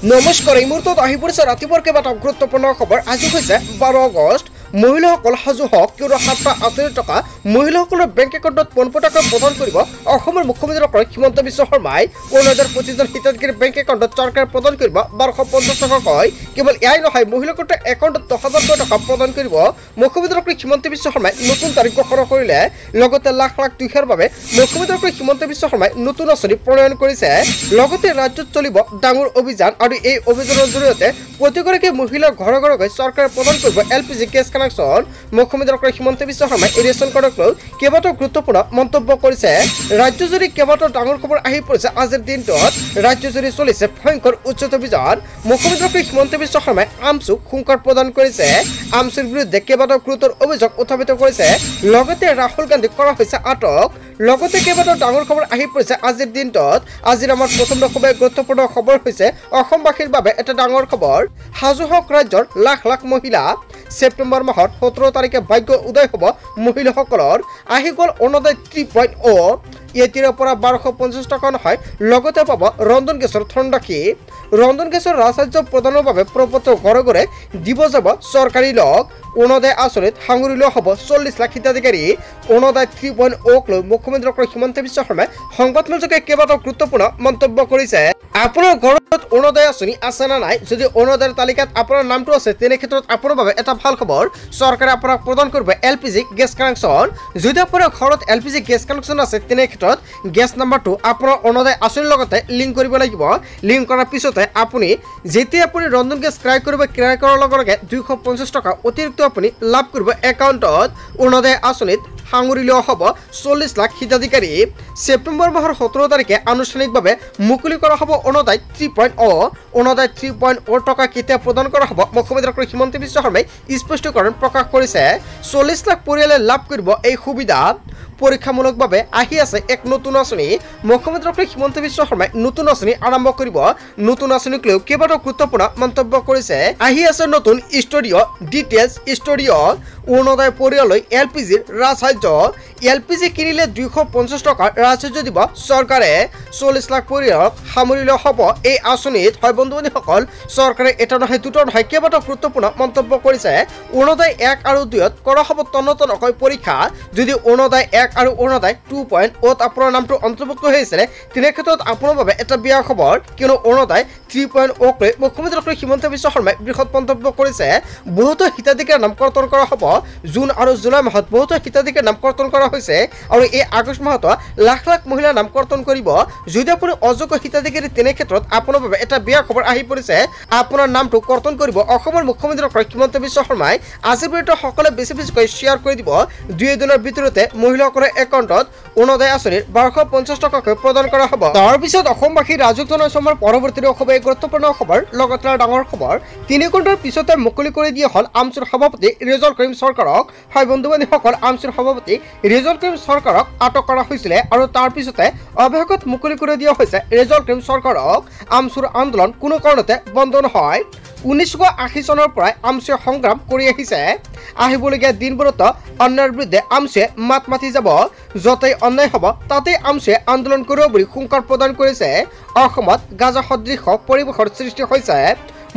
নমস্কাৰ এই মুহূৰ্তত আহি পৰিছে ৰাতিপুৱাৰ কেইবাটাও গুৰুত্বপূৰ্ণ খবৰ। আজি হৈছে 12 আগষ্ট। মহিলাসকল সাজু হওক, কিয়নো 7টা আঁচনি টকা মহিলাসকলৰ বেংক একাউণ্টত পোনপটীয়াকৈ প্ৰদান কৰিব অসমৰ মুখ্যমন্ত্ৰী ডক্টৰ হিমন্ত বিশ্ব শৰ্মাই। 15,025 জন হিতাধিকাৰীৰ বেংক একাউণ্টত চৰকাৰে প্ৰদান কৰিব 1250 টকাকৈ। কেৱল এয়াই নহয়, মহিলাসকলৰ একাউণ্টত 10,000 টকা প্ৰদান কৰিব মুখ্যমন্ত্ৰী ডক্টৰ হিমন্ত বিশ্ব শৰ্মাই নতুন তাৰিখ ঘোষণা কৰিলে। লগতে লাখ লাখ দুখীয়াৰ বাবে মুখ্যমন্ত্ৰী ডক্টৰ হিমন্ত বিশ্ব শৰ্মাই নতুন আঁচনি প্ৰণয়ন কৰিছে। লগতে ৰাজ্যত চলিব ডাঙৰ অভিযান আৰু এই অভিযানৰ জৰিয়তে প্ৰতিগৰাকী মহিলাৰ ঘৰে ঘৰে গৈ চৰকাৰে প্ৰদান কৰিব LPG গেছ কানেকশ্যন। মুখ্যমন্ত্ৰী ডক্টৰ হিমন্ত বিশ্ব শৰ্মাই এই ৰেচন কাৰ্ডক লৈ কেইবাটাও গুৰুত্বপূৰ্ণ মন্তব্য কৰিছে। ৰাজ্যজুৰি কেইবাটাও ডাঙৰ খবৰ আহি পৰিছে। আজিৰ দিনটোত ৰাজ্যজুৰি চলিছে ভয়ংকৰ উচ্ছেদ অভিযান। মুখ্যমন্ত্ৰী ডক্টৰ হিমন্ত বিশ্ব শৰ্মাই আমচুক হুংকাৰ প্ৰদান কৰিছে। আমচুৰ বিৰুদ্ধে কেইবাটাও গুৰুতৰ অভিযোগ উত্থাপিত কৰিছে। লগতে ৰাহুল গান্ধীক কৰা হৈছে আটক। লগতে কেইবাটাও ডাঙৰ খবৰ আহি পৰিছে আজিৰ দিনটোত। আজিৰ আমাৰ প্ৰথম খুবেই গুৰুত্বপূৰ্ণ খবৰ হৈছে অসমবাসীৰ বাবে এটা ডাঙৰ খবৰ। সাজু হওক ৰাজ্যৰ লাখ লাখ মহিলা। ছেপ্টেম্বৰ মাহৰ 17 তাৰিখে ভাগ্য উদয় হ'ব মহিলাসকলৰ। আহি গ'ল অৰুণোদয় 3.0। এতিয়াৰ পৰা 1250 টকা নহয়, লগতে পাব ৰন্ধন গেছৰ ধনৰাশি। ৰন্ধন গেছৰ ৰাজসাহায্য প্ৰদানৰ বাবে প্ৰপত্ৰ ঘৰে ঘৰে দিব যাব চৰকাৰী লগ। অৰুণোদয় আঁচনিত সাঙুৰি লোৱা হ'ব 40 লাখ হিতাধিকাৰী। অৰুণোদয় 3.0ক লৈ মুখ্যমন্ত্ৰী ডক্টৰ হিমন্ত বিশ্ব শৰ্মাই সংবাদমেলযোগে কেইবাটাও গুৰুত্বপূৰ্ণ মন্তব্য কৰিছে। আপোনাৰ ঘৰত অৰুণোদয় আঁচনি আছে নে নাই? যদি অৰুণোদয়ৰ তালিকাত আপোনাৰ নামটো আছে, তেনে ক্ষেত্ৰত আপোনাৰ বাবে এটা ভাল খবৰ। চৰকাৰে আপোনাক প্ৰদান কৰিব LPG গেছ কানেকশ্যন। যদি আপোনাৰ ঘৰত LPG গেছ কানেকশ্যন আছে, তেনে ক্ষেত্ৰত গেছ নাম্বাৰটো আপোনাৰ অৰুণোদয় আঁচনিৰ লগতে লিংক কৰিব লাগিব। লিংক কৰাৰ পিছতে আপুনি যেতিয়া আপুনি ৰন্ধন গেছ ক্ৰয় কৰিব, ক্ৰয় কৰাৰ লগে লগে 250 টকা অতিৰিক্ত আপুনি লাভ কৰিব একাউণ্টত। অৰুণোদয় আঁচনিত সাঙুৰি লোৱা হ'ব 40 লাখ হিতাধিকাৰী। ছেপ্টেম্বৰ মাহৰ 17 তাৰিখে আনুষ্ঠানিকভাৱে মুকলি কৰা হ'ব অৰুণোদয় 3.0। অৰুণোদয় 3.0 টকা কেতিয়া প্ৰদান কৰা হ'ব মুখ্যমন্ত্ৰী ডক্টৰ হিমন্ত বিশ্ব শৰ্মাই স্পষ্টীকৰণ প্ৰকাশ কৰিছে। 40 লাখ পৰিয়ালে লাভ কৰিব এই সুবিধা। পৰীক্ষামূলকভাৱে আহি আছে এক নতুন আঁচনি। মুখ্যমন্ত্ৰী ডক্টৰ হিমন্ত বিশ্ব শৰ্মাই নতুন আঁচনি আৰম্ভ কৰিব। নতুন আঁচনিক লৈ কেইবাটাও গুৰুত্বপূৰ্ণ মন্তব্য কৰিছে। আহি আছে নতুন ষ্টুডিঅ' ডিটেইলছ ষ্টুডিঅ'। অৰুণোদয় পৰিয়াললৈ LPGৰ ৰাজসাহায্য। LPG কিনিলে 250 টকাৰ ৰাজসাহায্য দিব চৰকাৰে। 40 লাখ পৰিয়ালক সামৰি লোৱা হ'ব এই আঁচনিত। হয় বন্ধু বান্ধৱীসকল, চৰকাৰে এটা নহয় দুটা নহয় কেইবাটাও গুৰুত্বপূৰ্ণ মন্তব্য কৰিছে। অৰুণোদয় 1 আৰু 2ত কৰা হ'ব তন্নতন্নকৈ পৰীক্ষা। যদি অৰুণোদয় 1 আৰু অৰুণোদয় 2.0ত আপোনাৰ নামটো অন্তৰ্ভুক্ত হৈ আছিলে, তেনে ক্ষেত্ৰত আপোনাৰ বাবে এটা বেয়া খবৰ, কিয়নো অৰুণোদয় 3.0ক লৈ মুখ্যমন্ত্ৰী ডক্টৰ হিমন্ত বিশ্ব শৰ্মাই বৃহৎ মন্তব্য কৰিছে। বহুতো হিতাধিকাৰীৰ নাম কৰ্তন কৰা হ'ব। জুন আৰু জুলাই মাহত বহুতো হিতাধিকাৰীৰ নাম কৰ্তন কৰা হৈছে আৰু এই আগষ্ট মাহত লাখ লাখ মহিলাৰ নাম কৰ্তন কৰিব। যদি আপুনি অযোগ্য হিতাধিকাৰী, তেনে ক্ষেত্ৰত আপোনাৰ বাবে এটা বেয়া খবৰ আহি পৰিছে। আপোনাৰ নামটো কৰ্তন কৰিব অসমৰ মুখ্যমন্ত্ৰী ডক্টৰ হিমন্ত বিশ্ব শৰ্মাই। আজিৰ ভিডিঅ'টো সকলোৱে বেছি বেছিকৈ শ্বেয়াৰ কৰি দিব। 2 দিনৰ ভিতৰতে মহিলাসকলৰ একাউণ্টত অৰুণোদয় আঁচনিৰ 1250 টকাকৈ প্ৰদান কৰা হ'ব। তাৰ পিছত অসমবাসীৰ ৰাজুক জনসমৰ পৰৱৰ্তী খুবেই গুৰুত্বপূৰ্ণ খবৰ, লগতে ডাঙৰ খবৰ। 3 ঘণ্টাৰ পিছতে মুকলি কৰি দিয়া হ'ল আমচুৰ সভাপতি ৰেজাউল কৰিম চৰকাৰক। হয় বন্ধু বান্ধৱীসকল, আমচুৰ সভাপতি ৰেজাউল কৰিম চৰকাৰক আটক কৰা হৈছিলে আৰু তাৰ পিছতে অৱশেষত মুকলি কৰি দিয়া হৈছে ৰেজাউল কৰিম চৰকাৰক। আমচুৰ আন্দোলন কোনো কাৰণতে বন্ধ নহয়। 1980 চনৰ পৰাই আমচুৱে সংগ্ৰাম কৰি আহিছে। আহিবলগীয়া দিনবোৰত অন্যায়ৰ বিৰুদ্ধে আমচুৱে মাত মাতি যাব। য'তেই অন্যায় হ'ব তাতেই আমচুৱে আন্দোলন কৰিব বুলি হুংকাৰ প্ৰদান কৰিছে। অসমত গাজা সদৃশ পৰিৱেশৰ সৃষ্টি হৈছে।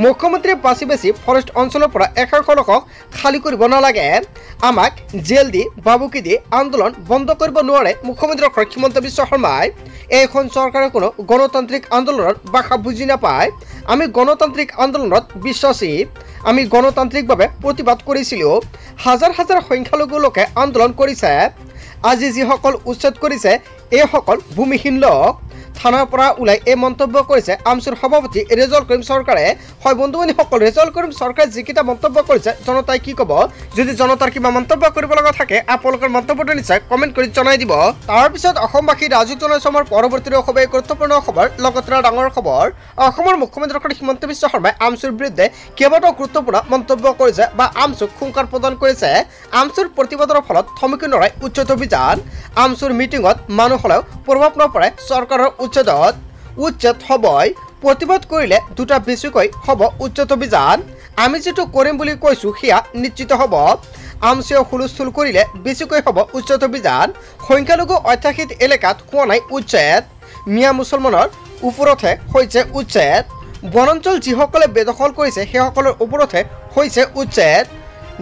মুখ্যমন্ত্ৰীয়ে বাছি বাছি ফৰেষ্ট অঞ্চলৰ পৰা একাংশ লোকক খালী কৰিব নালাগে। আমাক জেল দি বাবুকি দি আন্দোলন বন্ধ কৰিব নোৱাৰে মুখ্যমন্ত্ৰী ডক্টৰ হিমন্ত বিশ্ব শৰ্মাই। এইখন চৰকাৰে কোনো গণতান্ত্ৰিক আন্দোলনৰ ভাষা বুজি নাপায়। আমি গণতান্ত্ৰিক আন্দোলনত বিশ্বাসী। আমি গণতান্ত্ৰিকভাৱে প্ৰতিবাদ কৰিছিলোঁ। হাজাৰ হাজাৰ সংখ্যালঘু লোকে আন্দোলন কৰিছে। আজি যিসকল উচ্ছেদ কৰিছে, এইসকল ভূমিহীন লোক। থানাৰ পৰা ওলাই এই মন্তব্য কৰিছে আমচুৰ সভাপতি ৰেজাউল কৰিম চৰকাৰে। হয় বন্ধু বান্ধৱীসকল, ৰেজাউল কৰিম চৰকাৰে যিকেইটা মন্তব্য কৰিছে, জনতাই কি ক'ব? যদি জনতাৰ কিবা মন্তব্য কৰিব লগা থাকে, আপোনালোকৰ মন্তব্যটো নিশ্চয় কমেণ্ট কৰি জনাই দিব। তাৰপিছত অসমবাসী ৰাজুক জনসমৰ পৰৱৰ্তী খুবেই গুৰুত্বপূৰ্ণ খবৰ, লগতে ডাঙৰ খবৰ। অসমৰ মুখ্যমন্ত্ৰী ডক্টৰ হিমন্ত বিশ্ব শৰ্মাই আমচুৰ বিৰুদ্ধে কেইবাটাও গুৰুত্বপূৰ্ণ মন্তব্য কৰিছে বা আমচুক হুংকাৰ প্ৰদান কৰিছে। আমচুৰ প্ৰতিবাদৰ ফলত থমকি নৰয় উচ্ছেদ অভিযান। আমচুৰ মিটিঙত মানুহ হ'লেও প্ৰভাৱ নপৰে চৰকাৰৰ উচ্ছেদত। উচ্ছেদ হ'বই। প্ৰতিবাদ কৰিলে দুটা বেছিকৈ হ'ব উচ্ছেদ অভিযান। আমি যেটো কৰিম বুলি কৈছোঁ সেয়া নিশ্চিত হ'ব। আমচুৱে হুলস্থুল কৰিলে বেছিকৈ হ'ব উচ্ছেদ অভিযান। সংখ্যালঘু অধ্যাসিত এলেকাত হোৱা নাই উচ্ছেদ। মিয়া মুছলমানৰ ওপৰতহে হৈছে উচ্ছেদ। বনাঞ্চল যিসকলে বেদখল কৰিছে সেইসকলৰ ওপৰতহে হৈছে উচ্ছেদ।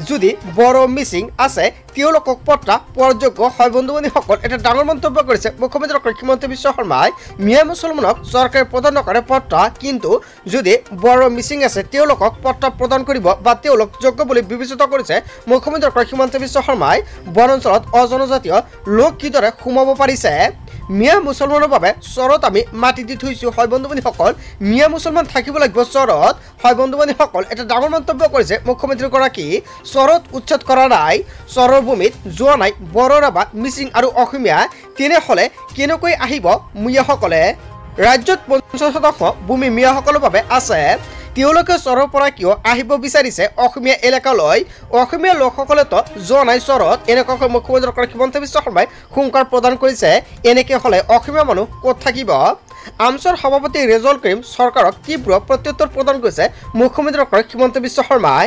যদি বড়ো মিচিং আছে তেওঁলোকক পট্টা পোৱাৰ যোগ্য হয় বন্ধু বান্ধৱীসকল, এটা ডাঙৰ মন্তব্য কৰিছে মুখ্যমন্ত্ৰী হিমন্ত বিশ্ব শৰ্মাই। মিয়া মুছলমানক চৰকাৰে প্ৰদান নকৰে পট্টা, কিন্তু যদি বড়ো মিচিং আছে তেওঁলোকক পট্টা প্ৰদান কৰিব বা তেওঁলোক যোগ্য বুলি বিবেচিত কৰিছে মুখ্যমন্ত্ৰী হিমন্ত বিশ্ব শৰ্মাই। বনাঞ্চলত অজনজাতীয় লোক কিদৰে সোমাব পাৰিছে? মিয়া মুছলমানৰ বাবে চৰত আমি মাটি দি থৈছোঁ হয় বন্ধু বান্ধৱীসকল, মিয়া মুছলমান থাকিব লাগিব চৰত হয় বন্ধু বান্ধৱীসকল, এটা ডাঙৰ মন্তব্য কৰিছে মুখ্যমন্ত্ৰীগৰাকী। চৰত উচ্ছেদ কৰা নাই, চৰৰ ভূমিত যোৱা নাই বড়ো ৰাভা মিচিং আৰু অসমীয়া, তেনেহ'লে কেনেকৈ আহিব মিয়াসকলে? ৰাজ্যত 50% ভূমি মিয়াসকলৰ বাবে আছে, তেওঁলোকে চৰৰ পৰা কিয় আহিব বিচাৰিছে অসমীয়া এলেকালৈ? অসমীয়া লোকসকলেতো যোৱা নাই চৰত, এনেকুৱাকৈ মুখ্যমন্ত্ৰী হিমন্ত বিশ্ব শৰ্মাই হুংকাৰ প্ৰদান কৰিছে। এনেকৈ হ'লে অসমীয়া মানুহ ক'ত থাকিব? আমছৰ সভাপতি ৰেজল কৰিম চৰকাৰক তীব্ৰ প্ৰত্যুত্তৰ প্ৰদান কৰিছে মুখ্যমন্ত্ৰী হিমন্ত বিশ্ব শৰ্মাই।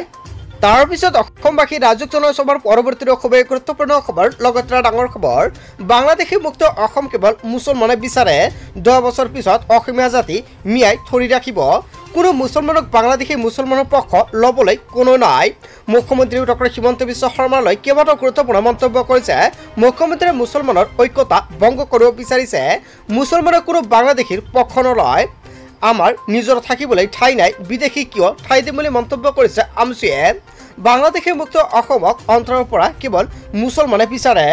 তাৰ পিছত অসমবাসী ৰাজুক জনসভাৰ পৰৱৰ্তী খুবেই গুৰুত্বপূৰ্ণ খবৰ, লগতে ডাঙৰ খবৰ। বাংলাদেশী মুক্ত অসম কেৱল মুছলমানে বিচাৰে, 10 বছৰ পিছত অসমীয়া জাতি মিয়াই ধৰি ৰাখিব। কোনো মুছলমানক বাংলাদেশী মুছলমানৰ পক্ষ ল'বলৈ কোনো নাই। মুখ্যমন্ত্ৰী ডক্টৰ হিমন্ত বিশ্ব শৰ্মালৈ কেইবাটাও গুৰুত্বপূৰ্ণ মন্তব্য কৰিছে মুখ্যমন্ত্ৰীয়ে। মুছলমানৰ ঐক্যতা ভংগ কৰিব বিচাৰিছে, মুছলমানে কোনো বাংলাদেশীৰ পক্ষ নলয়। আমাৰ নিজৰ থাকিবলৈ ঠাই নাই, বিদেশী কিয় ঠাই দিম বুলি মন্তব্য কৰিছে আমছুৱে। বাংলাদেশী মুক্ত অসমক অন্তৰৰ পৰা কেৱল মুছলমানে বিচাৰে।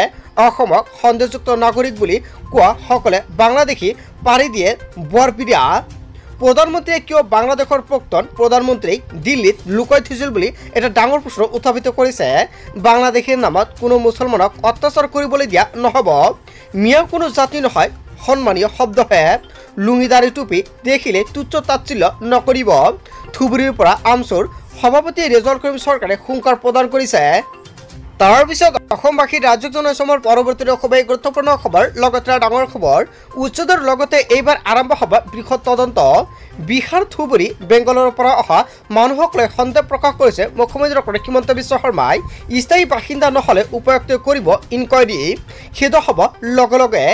অসমক সন্দেহযুক্ত নাগৰিক বুলি কোৱা সকলে বাংলাদেশী পাৰি দিয়ে বৰপিৰা। প্ৰধানমন্ত্ৰীয়ে কিয় বাংলাদেশৰ প্ৰাক্তন প্ৰধানমন্ত্ৰীক দিল্লীত লুকাই থৈছিল বুলি এটা ডাঙৰ প্ৰশ্ন উত্থাপিত কৰিছে। বাংলাদেশীৰ নামত কোনো মুছলমানক অত্যাচাৰ কৰিবলৈ দিয়া নহ'ব। মিয়া কোনো জাতি নহয়, সন্মানীয় শব্দহে। লুঙিদাৰী টুপি দেখিলে তুচ্ছ তাচ্ছিল্য নকৰিব। ধুবুৰীৰ পৰা আমছুৰ সভাপতি ৰেজল কৰিম চৰকাৰে হুংকাৰ প্ৰদান কৰিছে। তাৰ পিছত অসমবাসী ৰাজুক জনসভাৰ পৰৱৰ্তী খুবেই গুৰুত্বপূৰ্ণ খবৰ, লগতে ডাঙৰ খবৰ। উচ্ছেদৰ লগতে এইবাৰ আৰম্ভ হ'ব বৃহৎ তদন্ত। বিহাৰ ধুবুৰী বেংগলৰ পৰা অহা মানুহক লৈ সন্দেহ প্ৰকাশ কৰিছে মুখ্যমন্ত্ৰী হিমন্ত বিশ্ব শৰ্মাই। স্থায়ী বাসিন্দা নহ'লে উপায়ুক্ত কৰিব ইনকুৱাৰী, সেইটো হ'ব লগে লগে।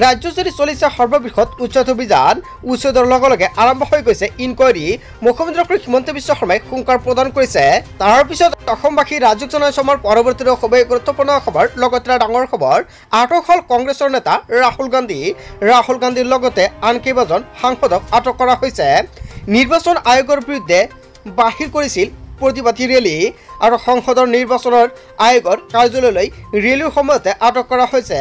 ৰাজ্যজুৰি চলিছে সৰ্ববৃহৎ উচ্ছেদ অভিযান। উচ্ছেদৰ লগে লগে আৰম্ভ হৈ গৈছে ইনকুৱাৰী। মুখ্যমন্ত্ৰী হিমন্ত বিশ্ব শৰ্মাই হুংকাৰ প্ৰদান কৰিছে। তাৰ পিছত অসমবাসী ৰাজুক জনসভাৰ পৰৱৰ্তী খুবেই গুৰুত্বপূৰ্ণ খবৰ, লগতে ডাঙৰ খবৰ। আটক হ'ল কংগ্ৰেছৰ নেতা ৰাহুল গান্ধী। ৰাহুল গান্ধীৰ লগতে আন কেইবাজন সাংসদক আটক কৰা হৈছে। নিৰ্বাচন আয়োগৰ বিৰুদ্ধে বাহিৰ কৰিছিল প্ৰতিবাদী ৰেলী, আৰু সংসদৰ নিৰ্বাচনৰ আয়োগৰ কাৰ্যালয়লৈ ৰেলীৰ সময়তে আটক কৰা হৈছে।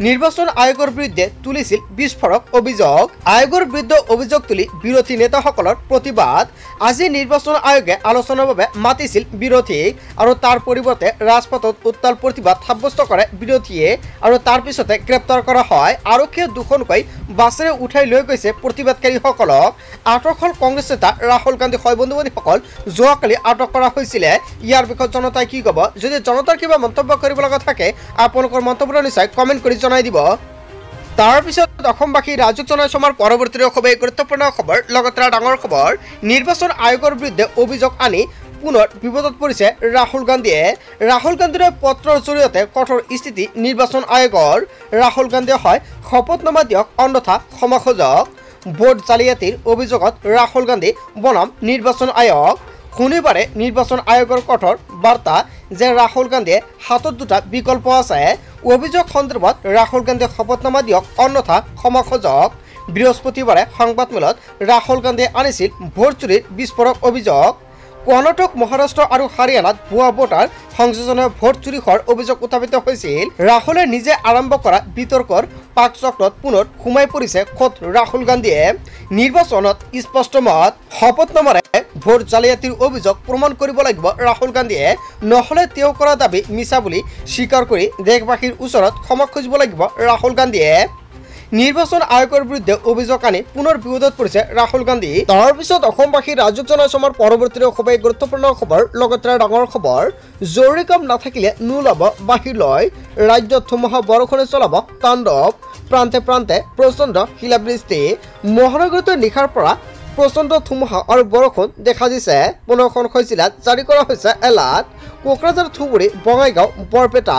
নিৰ্বাচন আয়োগৰ বিৰুদ্ধে তুলিছিল বিস্ফোৰক অভিযোগ। আয়োগৰ বিৰুদ্ধে অভিযোগ তুলি বিৰোধী নেতাসকলৰ প্ৰতিবাদ। আজি নিৰ্বাচন আয়োগে আলোচনাৰ বাবে মাতিছিল বিৰোধীক, আৰু তাৰ পৰিৱৰ্তে ৰাজপথত উত্তাল প্ৰতিবাদ সাব্যস্ত কৰে বিৰোধীয়ে, আৰু তাৰ পিছতে গ্ৰেপ্তাৰ কৰা হয়। আৰক্ষীয়ে দুখনকৈ বাছেৰে উঠাই লৈ গৈছে প্ৰতিবাদকাৰীসকলক। আটক হ'ল কংগ্ৰেছ নেতা ৰাহুল গান্ধী হয় বন্ধু বান্ধৱীসকল। যোৱাকালি আটক কৰা হৈছিলে। ইয়াৰ বিষয়ে জনতাই কি ক'ব? যদি জনতাৰ কিবা মন্তব্য কৰিব লগা থাকে আপোনালোকৰ মন্তব্য নিশ্চয় কমেণ্ট কৰি জনাই দিব। তাৰ পিছত অসমবাসী ৰাজুক জনসভাৰ পৰৱৰ্তী খুবেই গুৰুত্বপূৰ্ণ খবৰ, লগতে ডাঙৰ খবৰ। নিৰ্বাচন আয়োগৰ বিৰুদ্ধে অভিযোগ আনি পুনৰ বিপদত পৰিছে ৰাহুল গান্ধীয়ে। ৰাহুল গান্ধীৰ পত্ৰৰ জৰিয়তে কঠোৰ স্থিতি নিৰ্বাচন আয়োগৰ। ৰাহুল গান্ধীয়ে হয় শপতনামা দিয়ক, অন্যথা ক্ষমা খোজক। ভোট জালিয়াতিৰ অভিযোগত ৰাহুল গান্ধী বনাম নিৰ্বাচন আয়োগ। শনিবাৰে নিৰ্বাচন আয়োগৰ কঠোৰ বাৰ্তা যে ৰাহুল গান্ধীয়ে হাতত দুটা বিকল্প আছে। অভিযোগ সন্দৰ্ভত ৰাহুল গান্ধীয়ে শপতনামা দিয়ক, অন্যথা ক্ষমা খোজক। বৃহস্পতিবাৰে সংবাদমেলত ৰাহুল গান্ধীয়ে আনিছিল ভোট চুৰিৰ বিস্ফোৰক অভিযোগ। কৰ্ণাটক, মহাৰাষ্ট্ৰ আৰু হাৰিয়ানাত ভুৱা ভোটাৰ সংযোজনে ভোট চুৰি হোৱাৰ অভিযোগ উত্থাপিত হৈছিল। ৰাহুলে নিজে আৰম্ভ কৰা বিতৰ্কৰ পাকচক্ৰত পুনৰ সোমাই পৰিছে খোদ ৰাহুল গান্ধীয়ে। নিৰ্বাচনত স্পষ্ট মত, শপতনামাৰে ভোট জালিয়াতিৰ অভিযোগ প্ৰমাণ কৰিব লাগিব ৰাহুল গান্ধীয়ে, নহ'লে তেওঁ কৰা দাবী মিছা বুলি স্বীকাৰ কৰি দেশবাসীৰ ওচৰত ক্ষমা খুজিব লাগিব ৰাহুল গান্ধীয়ে। নিৰ্বাচন আয়োগৰ বিৰুদ্ধে অভিযোগ আনি পুনৰ বিপদত পৰিছে ৰাহুল গান্ধী। তাৰ পিছত অসমবাসী ৰাজুক জনসভাৰ পৰৱৰ্তী খুবেই গুৰুত্বপূৰ্ণ খবৰ, লগতে ডাঙৰ খবৰ। জৰুৰী কাম নাথাকিলে নোলাব বাহিৰলৈ। ৰাজ্যত ধুমুহা বৰষুণে চলাব তাণ্ডৱ। প্ৰান্তে প্ৰান্তে প্ৰচণ্ড শিলাবৃষ্টি। মহানগৰীত নিশাৰ পৰা প্ৰচণ্ড ধুমুহা আৰু বৰষুণ দেখা দিছে। 15খন জিলাত জাৰি কৰা হৈছে এলাৰ্ট। কোকৰাঝাৰ, ধুবুৰী, বঙাইগাঁও, বৰপেটা,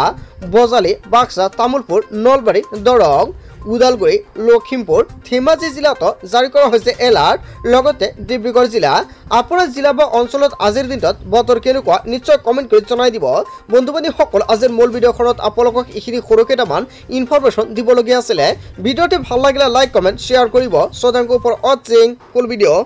বজালী, বাক্সা, তামুলপুৰ, নলবাৰী, দৰং, ওদালগুৰি লখিমপুৰ ধেমাজি জিলাতো জাৰি কৰা হৈছে এলাৰ্ট লগতে ডিব্ৰুগড় জিলা আপোনাৰ জিলা বা অঞ্চলত আজিৰ দিনটোত বতৰ কেনেকুৱা নিশ্চয় কমেণ্ট কৰি জনাই দিব বন্ধু বান্ধৱীসকল আজিৰ মূল ভিডিঅ'খনত আপোনালোকক এইখিনি সৰু কেইটামান ইনফৰমেশ্যন দিবলগীয়া আছিলে ভিডিঅ'টি ভাল লাগিলে লাইক কমেণ্ট শ্বেয়াৰ কৰিব চ' থেংক ইউ ফৰ ৱাচিং ফুল ভিডিঅ'